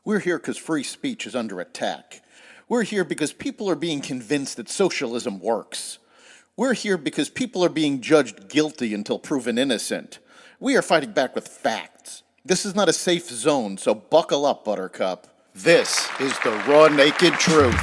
We're here because free speech is under attack. We're here because people are being convinced that socialism works. We're here because people are being judged guilty until proven innocent. We are fighting back with facts. This is not a safe zone, so buckle up, Buttercup. This is the raw, naked truth.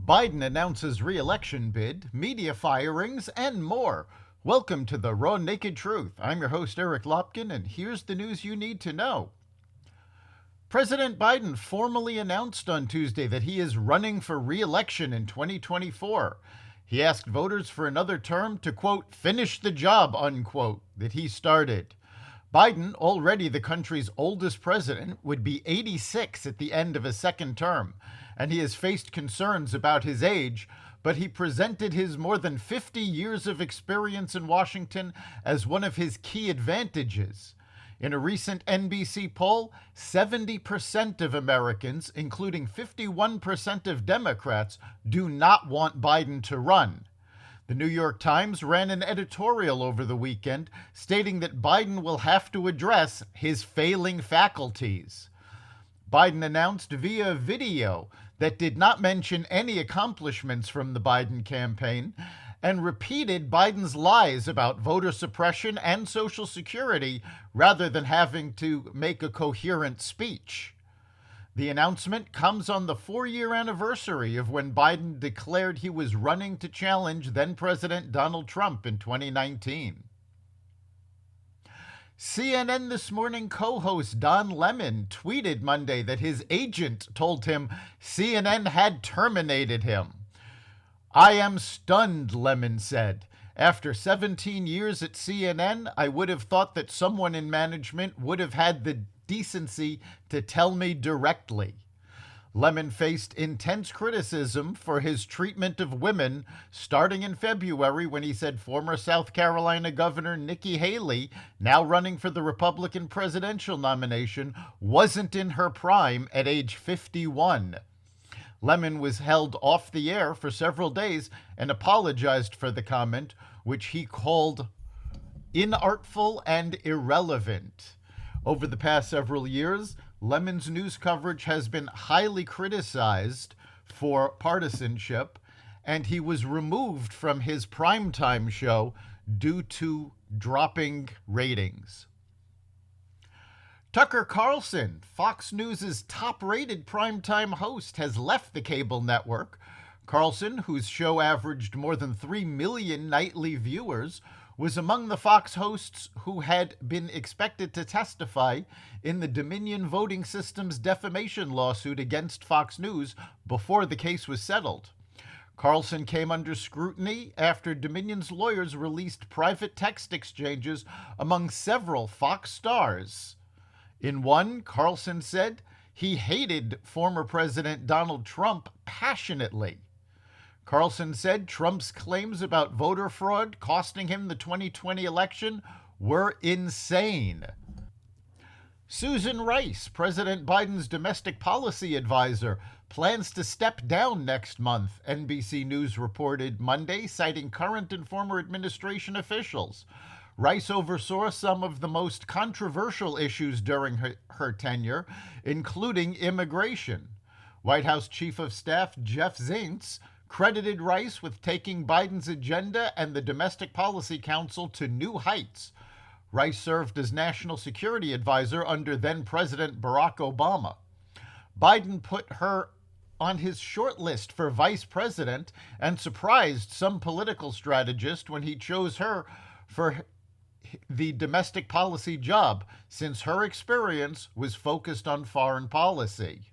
Biden announces re-election bid, media firings, and more. Welcome to the Raw Naked Truth. I'm your host, Eric Lopkin, and here's the news you need to know. President Biden formally announced on Tuesday that he is running for re-election in 2024. He asked voters for another term to, quote, finish the job, unquote, that he started. Biden, already the country's oldest president, would be 86 at the end of his second term, and he has faced concerns about his age, but he presented his more than 50 years of experience in Washington as one of his key advantages. In a recent NBC poll, 70% of Americans, including 51% of Democrats, do not want Biden to run. The New York Times ran an editorial over the weekend stating that Biden will have to address his failing faculties. Biden announced via video that did not mention any accomplishments from the Biden campaign and repeated Biden's lies about voter suppression and Social Security rather than having to make a coherent speech. The announcement comes on the 4-year anniversary of when Biden declared he was running to challenge then-President Donald Trump in 2019. CNN This Morning co-host Don Lemon tweeted Monday that his agent told him CNN had terminated him. "I am stunned," Lemon said. "After 17 years at CNN, I would have thought that someone in management would have had the decency to tell me directly." Lemon faced intense criticism for his treatment of women, starting in February when he said former South Carolina Governor Nikki Haley, now running for the Republican presidential nomination, wasn't in her prime at age 51. Lemon was held off the air for several days and apologized for the comment, which he called inartful and irrelevant. Over the past several years, Lemon's news coverage has been highly criticized for partisanship, and he was removed from his primetime show due to dropping ratings. Tucker Carlson, Fox News' top-rated primetime host, has left the cable network. Carlson, whose show averaged more than 3 million nightly viewers, was among the Fox hosts who had been expected to testify in the Dominion Voting Systems defamation lawsuit against Fox News before the case was settled. Carlson came under scrutiny after Dominion's lawyers released private text exchanges among several Fox stars. In one, Carlson said he hated former President Donald Trump passionately. Carlson said Trump's claims about voter fraud costing him the 2020 election were insane. Susan Rice, President Biden's domestic policy advisor, plans to step down next month, NBC News reported Monday, citing current and former administration officials. Rice oversaw some of the most controversial issues during her tenure, including immigration. White House Chief of Staff Jeff Zients credited Rice with taking Biden's agenda and the Domestic Policy Council to new heights. Rice served as National Security Advisor under then-President Barack Obama. Biden put her on his short list for vice president and surprised some political strategists when he chose her for the domestic policy job, since her experience was focused on foreign policy.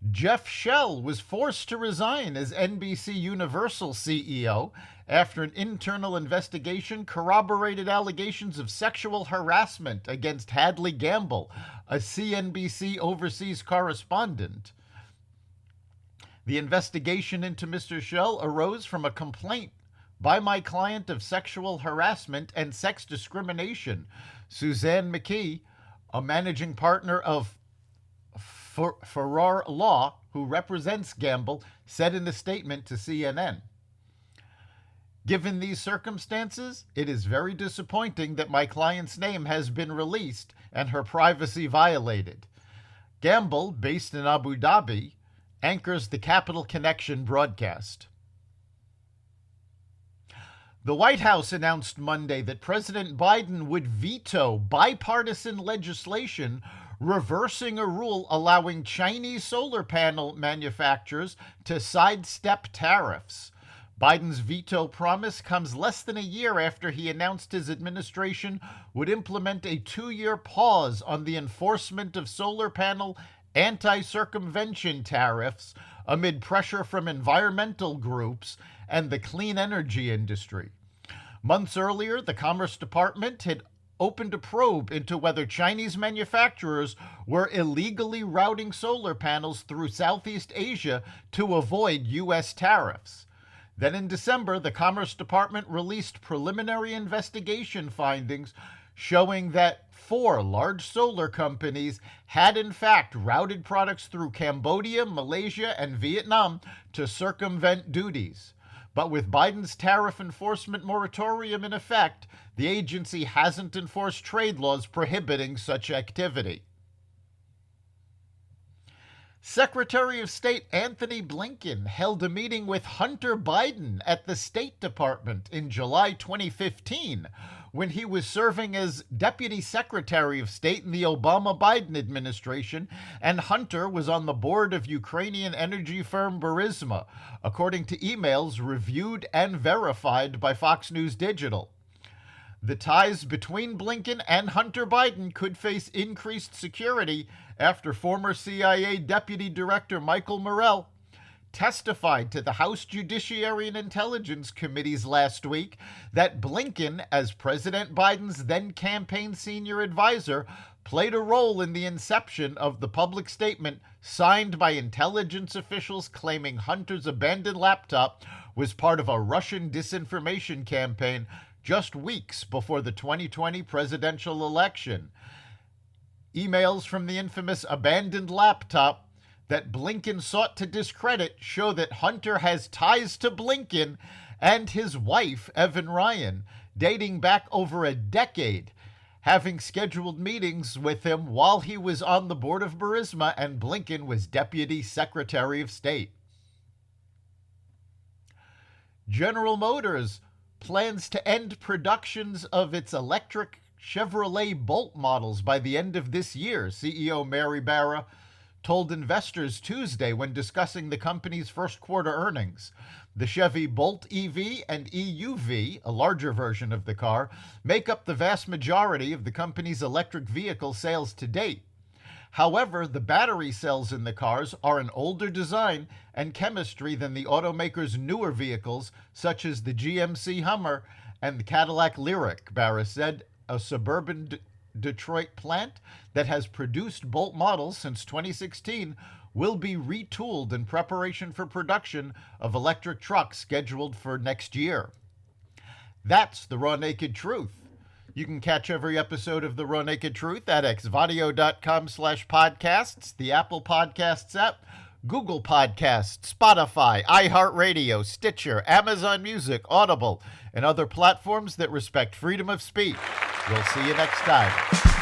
Jeff Shell was forced to resign as NBC Universal CEO after an internal investigation corroborated allegations of sexual harassment against Hadley Gamble, a CNBC overseas correspondent. The investigation into Mr. Shell arose from a complaint by my client of sexual harassment and sex discrimination. Suzanne McKee, a managing partner of Farrar Law, who represents Gamble, said in a statement to CNN. Given these circumstances, it is very disappointing that my client's name has been released and her privacy violated. Gamble, based in Abu Dhabi, anchors the Capital Connection broadcast. The White House announced Monday that President Biden would veto bipartisan legislation reversing a rule allowing Chinese solar panel manufacturers to sidestep tariffs. Biden's veto promise comes less than a year after he announced his administration would implement a 2-year pause on the enforcement of solar panel anti-circumvention tariffs amid pressure from environmental groups and the clean energy industry. Months earlier, the Commerce Department had opened a probe into whether Chinese manufacturers were illegally routing solar panels through Southeast Asia to avoid U.S. tariffs. Then in December, the Commerce Department released preliminary investigation findings showing that 4 large solar companies had in fact routed products through Cambodia, Malaysia, and Vietnam to circumvent duties. But with Biden's tariff enforcement moratorium in effect, the agency hasn't enforced trade laws prohibiting such activity. Secretary of State Anthony Blinken held a meeting with Hunter Biden at the State Department in July 2015 when he was serving as Deputy Secretary of State in the Obama-Biden administration, and Hunter was on the board of Ukrainian energy firm Burisma, according to emails reviewed and verified by Fox News Digital. The ties between Blinken and Hunter Biden could face increased security after former CIA Deputy Director Michael Morell testified to the House Judiciary and Intelligence Committees last week that Blinken, as President Biden's then campaign senior advisor, played a role in the inception of the public statement signed by intelligence officials claiming Hunter's abandoned laptop was part of a Russian disinformation campaign just weeks before the 2020 presidential election. Emails from the infamous abandoned laptop that Blinken sought to discredit show that Hunter has ties to Blinken and his wife, Evan Ryan, dating back over a decade, having scheduled meetings with him while he was on the board of Burisma and Blinken was Deputy Secretary of State. General Motors plans to end productions of its electric Chevrolet Bolt models by the end of this year, CEO Mary Barra told investors Tuesday when discussing the company's first quarter earnings. The Chevy Bolt EV and EUV, a larger version of the car, make up the vast majority of the company's electric vehicle sales to date. However, the battery cells in the cars are an older design and chemistry than the automaker's newer vehicles, such as the GMC Hummer and the Cadillac Lyriq, Barra said. A suburban Detroit plant that has produced Bolt models since 2016 will be retooled in preparation for production of electric trucks scheduled for next year. That's the Raw Naked Truth. You can catch every episode of the Raw Naked Truth at xvadio.com/podcasts, the Apple Podcasts app, Google Podcasts, Spotify, iHeartRadio, Stitcher, Amazon Music, Audible, and other platforms that respect freedom of speech. We'll see you next time.